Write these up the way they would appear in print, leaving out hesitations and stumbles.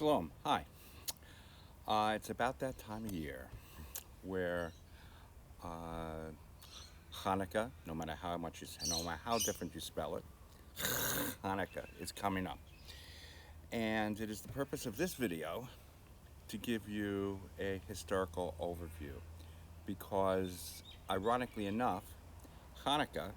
Shalom. Hi. It's about that time of year where uh, Chanukah, no matter how different you spell it, Hanukkah is coming up. And it is the purpose of this video to give you a historical overview because, ironically enough, Hanukkah,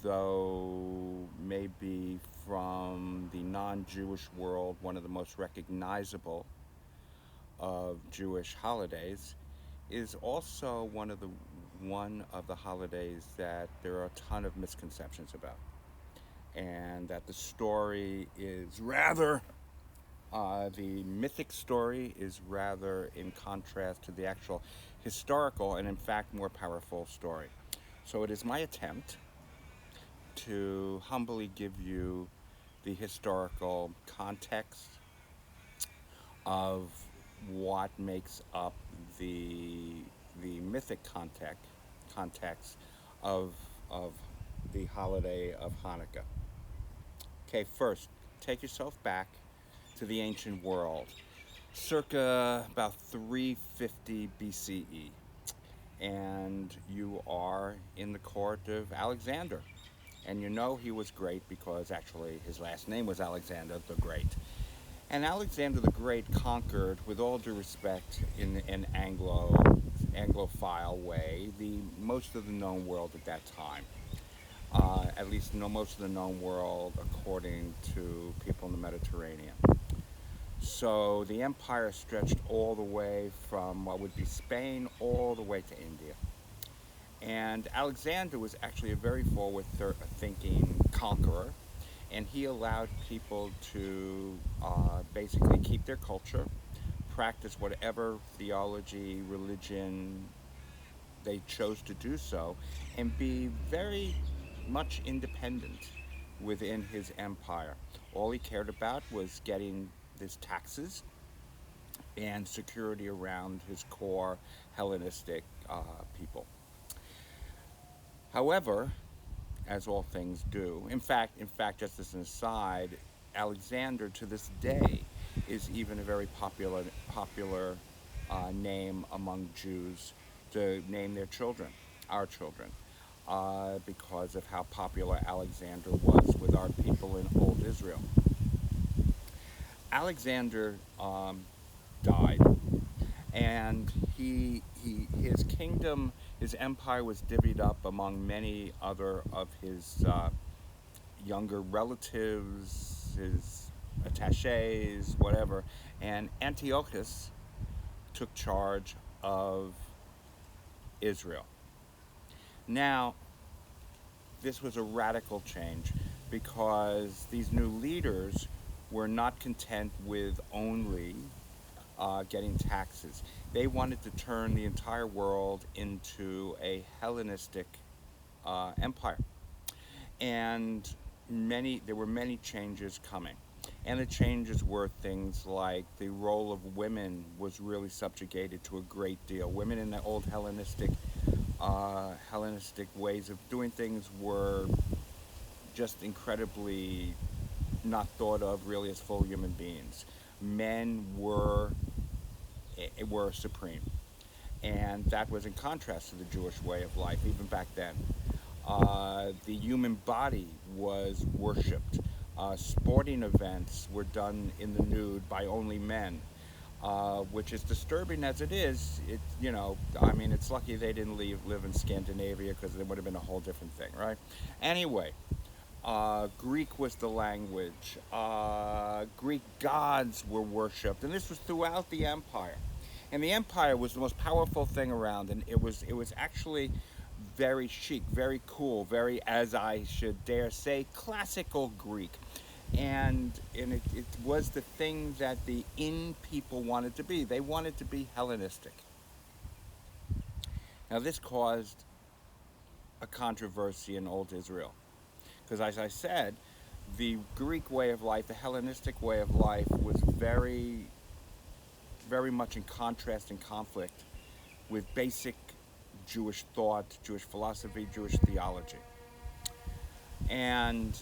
though maybe from the non-Jewish world one of the most recognizable of Jewish holidays, is also one of the holidays that there are a ton of misconceptions about, and that the story is rather the mythic story is rather in contrast to the actual historical and in fact more powerful story. So it is my attempt to humbly give you the historical context of what makes up the mythic context of of the holiday of Hanukkah. Okay, first, take yourself back to the ancient world, circa about 350 BCE, and you are in the court of Alexander. And you know he was great because actually his last name was Alexander the Great. And Alexander the Great conquered, with all due respect, in an Anglophile way, the most of the known world at that time. At least most of the known world according to people in the Mediterranean. So the empire stretched all the way from what would be Spain all the way to India. And Alexander was actually a very forward-thinking conqueror, and he allowed people to basically keep their culture, practice whatever theology, religion they chose to do so, and be very much independent within his empire. All he cared about was getting his taxes and security around his core Hellenistic people. However, as all things do. In fact, just as an aside, Alexander to this day is even a very popular name among Jews to name their children, our children, because of how popular Alexander was with our people in Old Israel. Alexander died, and his kingdom, his empire was divvied up among many other of his younger relatives, his attaches, whatever, and Antiochus took charge of Israel. Now, this was a radical change because these new leaders were not content with only getting taxes. They wanted to turn the entire world into a Hellenistic empire. And there were many changes coming. And the changes were things like the role of women was really subjugated to a great deal. Women in the old Hellenistic ways of doing things were just incredibly not thought of really as full human beings. Men were supreme, and that was in contrast to the Jewish way of life even back then. The human body was worshipped. Sporting events were done in the nude by only men, which is disturbing as it is. It's lucky they didn't live in Scandinavia, because it would have been a whole different thing, right? Anyway, Greek was the language. Greek gods were worshipped, and this was throughout the empire. And the empire was the most powerful thing around, and it was actually very chic, very cool, very, as I should dare say, classical Greek. And it was the thing that the people wanted to be. They wanted to be Hellenistic. Now this caused a controversy in Old Israel, because as I said, the Greek way of life, the Hellenistic way of life, was very, very much in contrast and conflict with basic Jewish thought, Jewish philosophy, Jewish theology. And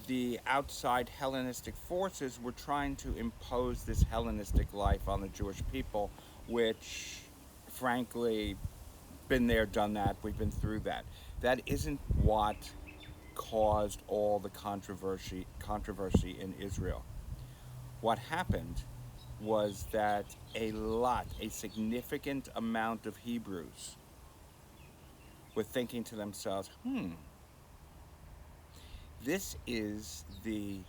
the outside Hellenistic forces were trying to impose this Hellenistic life on the Jewish people, which, frankly, been there, done that. We've been through that. That isn't what caused all the controversy in Israel. What happened was that a significant amount of Hebrews were thinking to themselves, this is the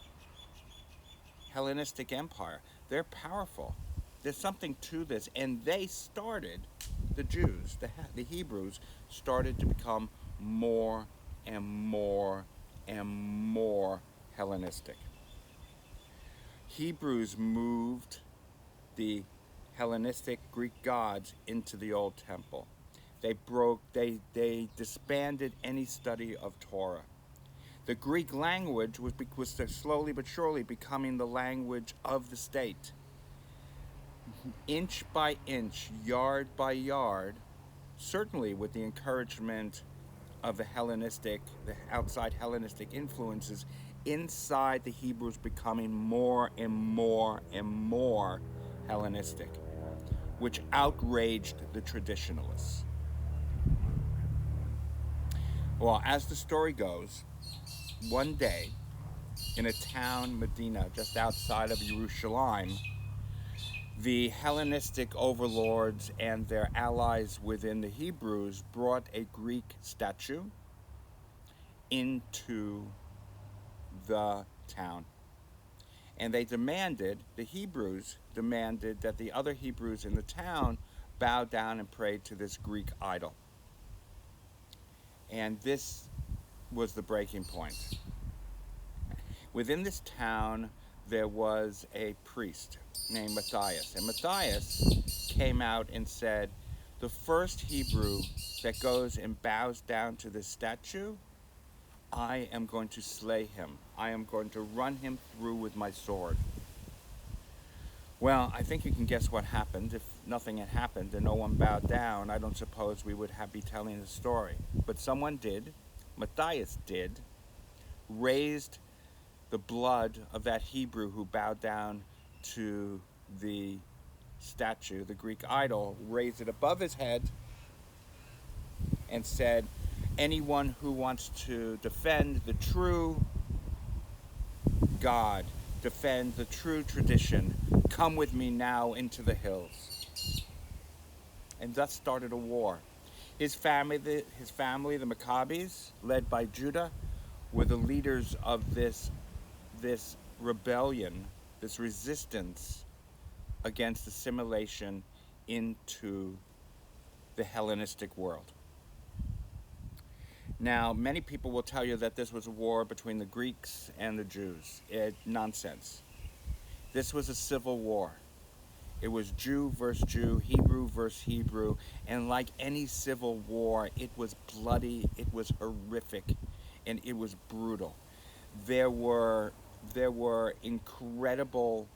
Hellenistic Empire. They're powerful. There's something to this. And they started, the Jews, the Hebrews, started to become more and more and more Hellenistic. Hebrews moved the Hellenistic Greek gods into the old temple. They disbanded any study of Torah. The Greek language was slowly but surely becoming the language of the state. Inch by inch, yard by yard, certainly with the encouragement of the outside Hellenistic influences, inside the Hebrews becoming more and more and more Hellenistic, which outraged the traditionalists. Well, as the story goes, one day, in a town, Medina, just outside of Jerusalem, the Hellenistic overlords and their allies within the Hebrews brought a Greek statue into the town. And the Hebrews demanded that the other Hebrews in the town bow down and pray to this Greek idol. And this was the breaking point. Within this town, there was a priest named Matthias. And Matthias came out and said, the first Hebrew that goes and bows down to this statue, I am going to slay him. I am going to run him through with my sword. Well, I think you can guess what happened. If nothing had happened and no one bowed down, I don't suppose we would be telling the story. But someone did, Matthias did, raised the blood of that Hebrew who bowed down to the statue, the Greek idol, raised it above his head and said, anyone who wants to defend the true God, defend the true tradition, come with me now into the hills. And thus started a war. His family, the Maccabees, led by Judah, were the leaders of this rebellion, this resistance against assimilation into the Hellenistic world. Now, many people will tell you that this was a war between the Greeks and the Jews. Nonsense. This was a civil war. It was Jew versus Jew, Hebrew versus Hebrew, and like any civil war, it was bloody, it was horrific, and it was brutal. There were incredible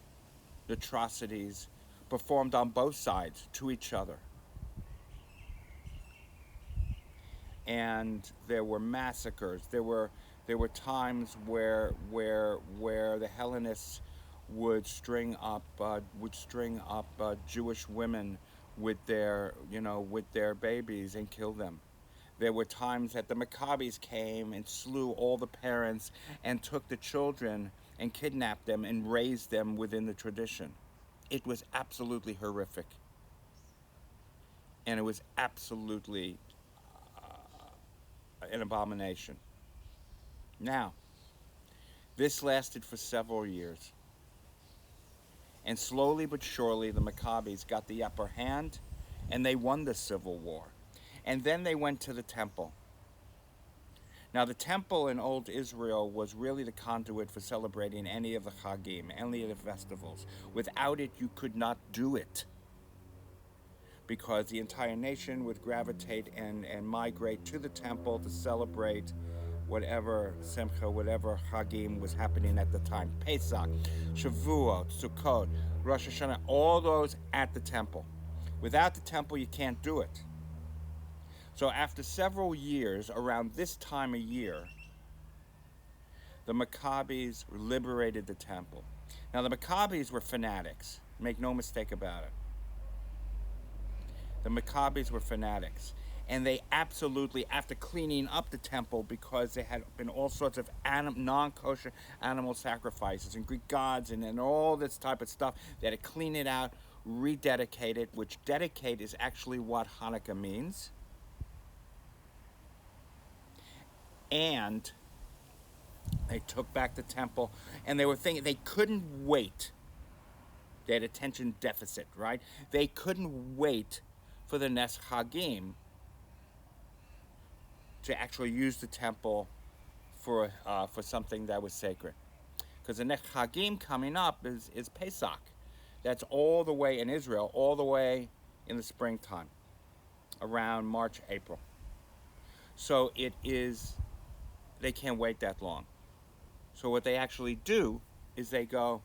atrocities performed on both sides to each other. And there were massacres. There were times where the Hellenists would string up Jewish women with their babies and kill them. There were times that the Maccabees came and slew all the parents and took the children and kidnapped them and raised them within the tradition. It was absolutely horrific. And it was absolutely an abomination. Now, this lasted for several years. And slowly but surely, the Maccabees got the upper hand, and they won the civil war. And then they went to the temple. Now, the temple in Old Israel was really the conduit for celebrating any of the Chagim, any of the festivals. Without it, you could not do it, because the entire nation would gravitate and migrate to the temple to celebrate whatever Simcha, whatever Chagim was happening at the time. Pesach, Shavuot, Sukkot, Rosh Hashanah, all those at the temple. Without the temple, you can't do it. So after several years, around this time of year, the Maccabees liberated the temple. Now, the Maccabees were fanatics. Make no mistake about it. The Maccabees were fanatics. And they absolutely, after cleaning up the temple, because there had been all sorts of non-kosher animal sacrifices and Greek gods and all this type of stuff, they had to clean it out, rededicate it, which dedicate is actually what Hanukkah means. And they took back the temple, and they were thinking they couldn't wait. They had attention deficit, right? They couldn't wait for the next Hagim to actually use the temple for something that was sacred. Because the next Hagim coming up is Pesach. That's all the way in Israel, all the way in the springtime, around March, April. So it is, they can't wait that long. So what they actually do is they go,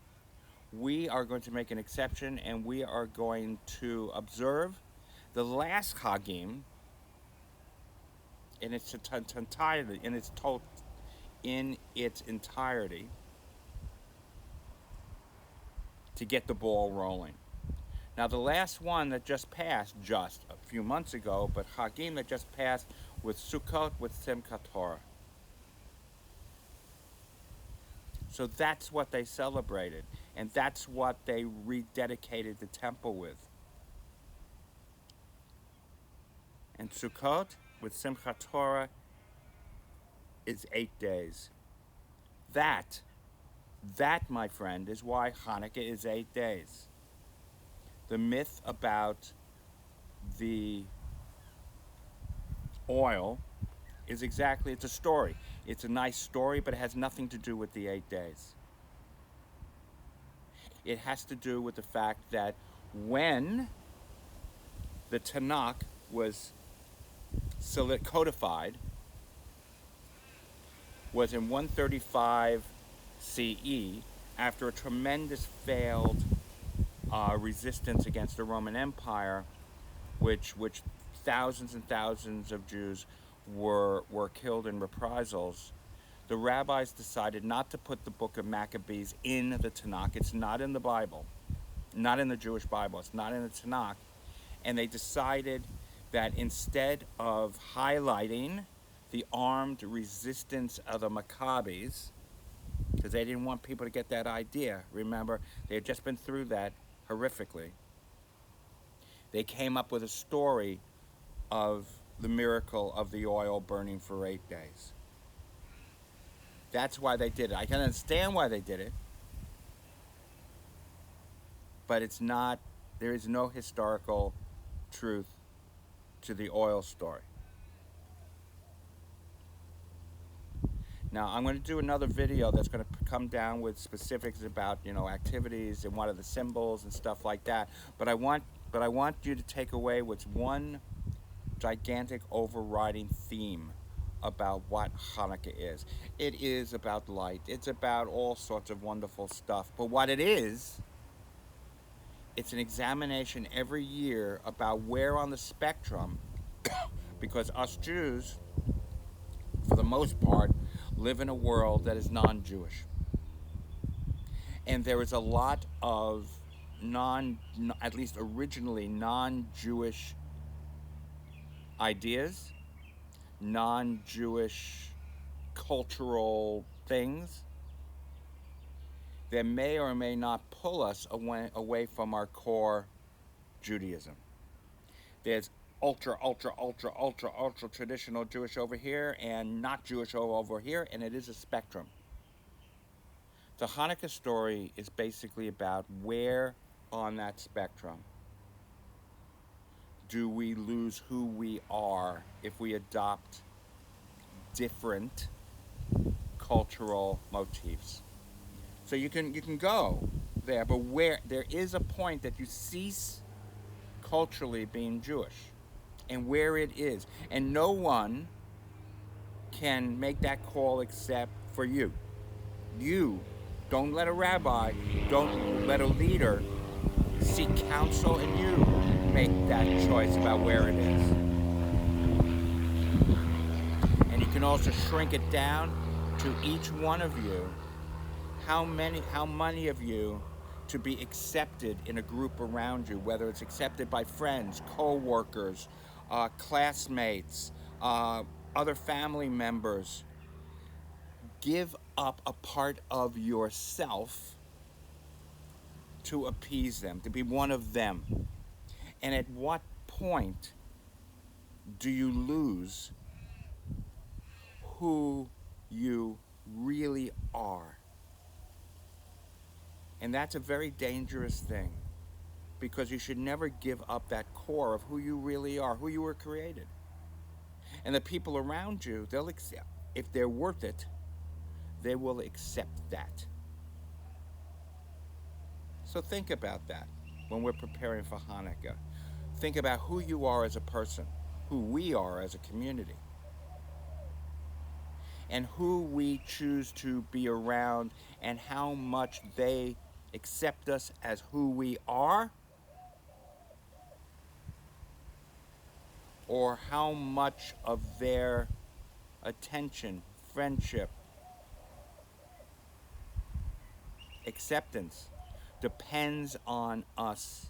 we are going to make an exception, and we are going to observe the last Hagim in its entirety, in its entirety, to get the ball rolling. Now, the last one that just passed, just a few months ago, but Hagim that just passed with Sukkot, with Simchat Torah. So that's what they celebrated, and that's what they rededicated the temple with. And Sukkot with Simchat Torah is 8 days. That, my friend, is why Hanukkah is 8 days. The myth about the oil is exactly, it's a story. It's a nice story, but it has nothing to do with the 8 days. It has to do with the fact that when the Tanakh was codified, was in 135 CE, after a tremendous failed resistance against the Roman Empire, which thousands and thousands of Jews were killed in reprisals. The rabbis decided not to put the book of Maccabees in the Tanakh. It's not in the Bible, not in the Jewish Bible. It's not in the Tanakh. And they decided that instead of highlighting the armed resistance of the Maccabis, because they didn't want people to get that idea. Remember, they had just been through that horrifically. They came up with a story of the miracle of the oil burning for 8 days. That's why they did it. I can understand why they did it, but it's not, there is no historical truth to the oil story. Now, I'm going to do another video that's going to come down with specifics about, activities and what are the symbols and stuff like that. But I want you to take away what's one gigantic overriding theme about what Hanukkah is. It is about light. It's about all sorts of wonderful stuff. But what it is, it's an examination every year about where on the spectrum, because us Jews, for the most part, live in a world that is non-Jewish. And there is a lot of at least originally non-Jewish ideas, non-Jewish cultural things that may or may not pull us away from our core Judaism. There's ultra traditional Jewish over here and not Jewish over here, and it is a spectrum. The Hanukkah story is basically about where on that spectrum do we lose who we are if we adopt different cultural motifs. So you can go there, but where there is a point that you cease culturally being Jewish, and where it is, and no one can make that call except for you. You don't let a rabbi, don't let a leader seek counsel, and you make that choice about where it is. And you can also shrink it down to each one of you, how many of you to be accepted in a group around you, whether it's accepted by friends, co-workers, classmates, other family members. Give up a part of yourself to appease them, to be one of them. And at what point do you lose who you really are? And that's a very dangerous thing, because you should never give up that core of who you really are, who you were created. And the people around you, they'll accept, if they're worth it, they will accept that. So think about that when we're preparing for Hanukkah. Think about who you are as a person, who we are as a community, and who we choose to be around, and how much they accept us as who we are, or how much of their attention, friendship, acceptance depends on us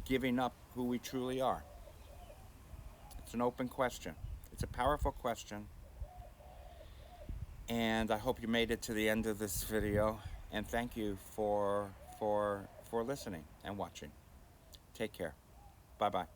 giving up who we truly are. It's an open question. It's a powerful question. And I hope you made it to the end of this video. And thank you for listening and watching. Take care. Bye-bye.